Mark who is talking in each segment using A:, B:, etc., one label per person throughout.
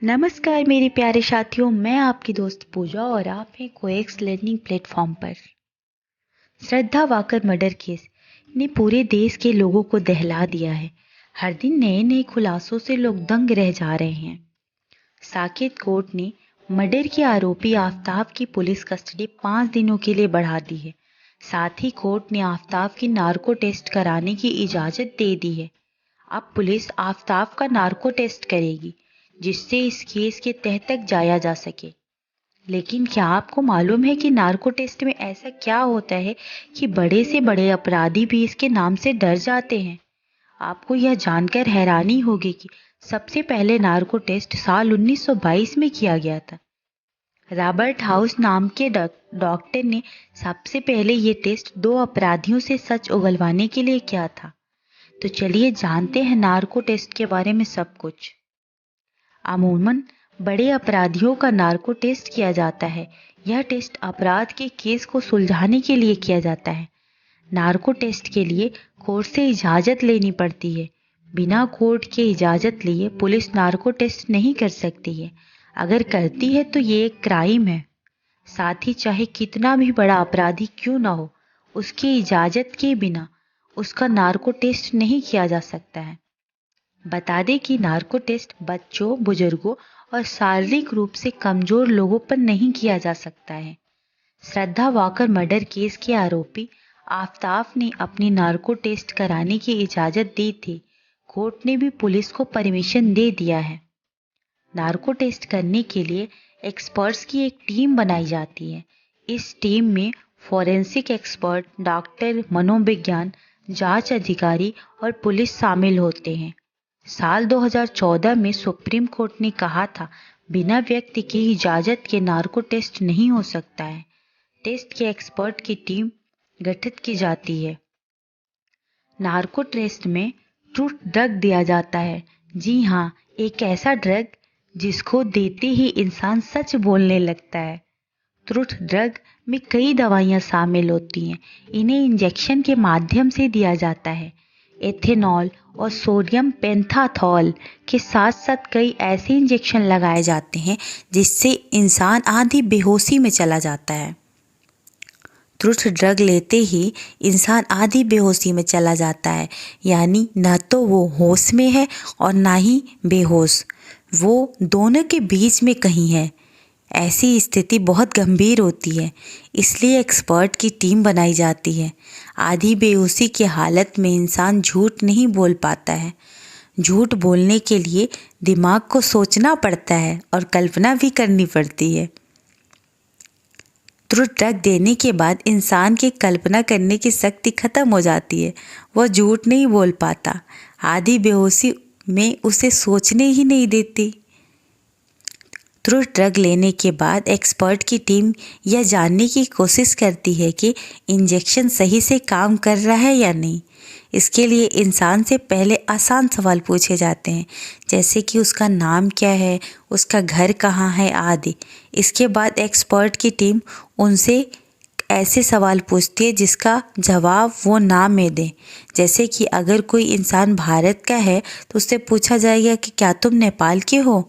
A: नमस्कार मेरे प्यारे साथियों, मैं आपकी दोस्त पूजा और आप हैं कोएक्स लर्निंग प्लेटफॉर्म पर। श्रद्धा वाकर मर्डर केस ने पूरे देश के लोगों को दहला दिया है। हर दिन नए नए खुलासों से लोग दंग रह जा रहे हैं। साकेत कोर्ट ने मर्डर के आरोपी आफ्ताब की पुलिस कस्टडी 5 दिनों के लिए बढ़ा दी है। साथ ही कोर्ट ने आफ्ताब की नार्को टेस्ट कराने की इजाज़त दे दी है। अब पुलिस आफ्ताब का नार्को टेस्ट करेगी, जिससे इस केस के तह तक जाया जा सके। लेकिन क्या आपको मालूम है कि नार्को टेस्ट में ऐसा क्या होता है कि बड़े से बड़े अपराधी भी इसके नाम से डर जाते हैं? आपको यह जानकर हैरानी होगी कि सबसे पहले नार्को टेस्ट साल 1922 में किया गया था। रॉबर्ट हाउस नाम के डॉक्टर ने सबसे पहले ये टेस्ट 2 अपराधियों से सच उगलवाने के लिए किया था। तो चलिए जानते हैं नार्को टेस्ट के बारे में सब कुछ। अमूमन बड़े अपराधियों का नार्को टेस्ट किया जाता है। यह टेस्ट अपराध के केस को सुलझाने के लिए किया जाता है। नार्को टेस्ट के लिए कोर्ट से इजाज़त लेनी पड़ती है। बिना कोर्ट के इजाज़त लिए पुलिस नार्को टेस्ट नहीं कर सकती है। अगर करती है तो ये एक क्राइम है। साथ ही चाहे कितना भी बड़ा अपराधी क्यों ना हो, उसकी इजाज़त के बिना उसका नार्को टेस्ट नहीं किया जा सकता है। बता दें कि नार्को टेस्ट बच्चों, बुजुर्गों और शारीरिक रूप से कमजोर लोगों पर नहीं किया जा सकता है। श्रद्धा वाकर मर्डर केस के आरोपी आफ्ताब ने अपनी नार्को टेस्ट कराने की इजाज़त दी थी। कोर्ट ने भी पुलिस को परमिशन दे दिया है। नार्को टेस्ट करने के लिए एक्सपर्ट्स की एक टीम बनाई जाती है। इस टीम में फॉरेंसिक एक्सपर्ट, डॉक्टर, मनोविज्ञान, जांच अधिकारी और पुलिस शामिल होते हैं। साल 2014 में सुप्रीम कोर्ट ने कहा था, बिना व्यक्ति की इजाज़त के नार्को टेस्ट नहीं हो सकता है। टेस्ट के एक्सपर्ट की टीम गठित की जाती है। नार्को टेस्ट में ट्रूथ ड्रग दिया जाता है। जी हाँ, एक ऐसा ड्रग जिसको देते ही इंसान सच बोलने लगता है। ट्रूथ ड्रग में कई दवाइयाँ शामिल होती हैं। इन्हें इंजेक्शन के माध्यम से दिया जाता है। एथेनॉल और सोडियम पेंटाथॉल के साथ साथ कई ऐसे इंजेक्शन लगाए जाते हैं जिससे इंसान आधी बेहोशी में चला जाता है। ट्रूथ ड्रग लेते ही इंसान आधी बेहोशी में चला जाता है, यानी न तो वो होश में है और ना ही बेहोश, वो दोनों के बीच में कहीं है। ऐसी स्थिति बहुत गंभीर होती है, इसलिए एक्सपर्ट की टीम बनाई जाती है। आधी बेहोशी की हालत में इंसान झूठ नहीं बोल पाता है। झूठ बोलने के लिए दिमाग को सोचना पड़ता है और कल्पना भी करनी पड़ती है। ट्रूथ ड्रग देने के बाद इंसान की कल्पना करने की शक्ति खत्म हो जाती है। वह झूठ नहीं बोल पाता। आधी बेहोशी में उसे सोचने ही नहीं देती। ट्रूथ ड्रग लेने के बाद एक्सपर्ट की टीम यह जानने की कोशिश करती है कि इंजेक्शन सही से काम कर रहा है या नहीं। इसके लिए इंसान से पहले आसान सवाल पूछे जाते हैं, जैसे कि उसका नाम क्या है, उसका घर कहाँ है आदि। इसके बाद एक्सपर्ट की टीम उनसे ऐसे सवाल पूछती है जिसका जवाब वो ना में दें। जैसे कि अगर कोई इंसान भारत का है तो उससे पूछा जाएगा कि क्या तुम नेपाल के हो।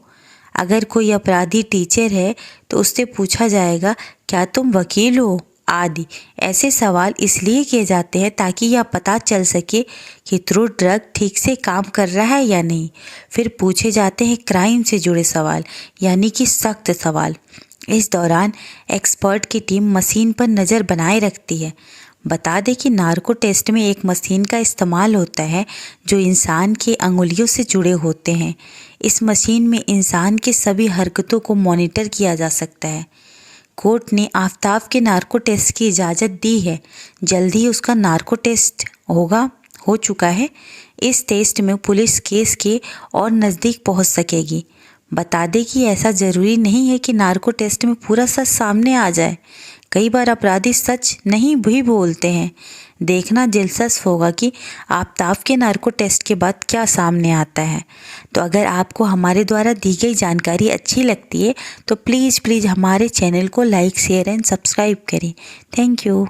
A: अगर कोई अपराधी टीचर है तो उससे पूछा जाएगा क्या तुम वकील हो आदि। ऐसे सवाल इसलिए किए जाते हैं ताकि यह पता चल सके कि ट्रूथ ड्रग ठीक से काम कर रहा है या नहीं। फिर पूछे जाते हैं क्राइम से जुड़े सवाल, यानी कि सख्त सवाल। इस दौरान एक्सपर्ट की टीम मशीन पर नज़र बनाए रखती है। बता दें कि नार्को टेस्ट में एक मशीन का इस्तेमाल होता है जो इंसान के अंगुलियों से जुड़े होते हैं। इस मशीन में इंसान की सभी हरकतों को मॉनिटर किया जा सकता है। कोर्ट ने आफ्ताब के नार्को टेस्ट की इजाज़त दी है। जल्द ही उसका नार्को टेस्ट हो चुका है। इस टेस्ट में पुलिस केस के और नज़दीक पहुंच सकेगी। बता दें कि ऐसा ज़रूरी नहीं है कि नार्को टेस्ट में पूरा सच सामने आ जाए। कई बार अपराधी सच नहीं भी बोलते हैं। देखना दिलचस्प होगा कि आफ्ताब के नार्को टेस्ट के बाद क्या सामने आता है। तो अगर आपको हमारे द्वारा दी गई जानकारी अच्छी लगती है तो प्लीज़ हमारे चैनल को लाइक, शेयर एंड सब्सक्राइब करें। Thank you.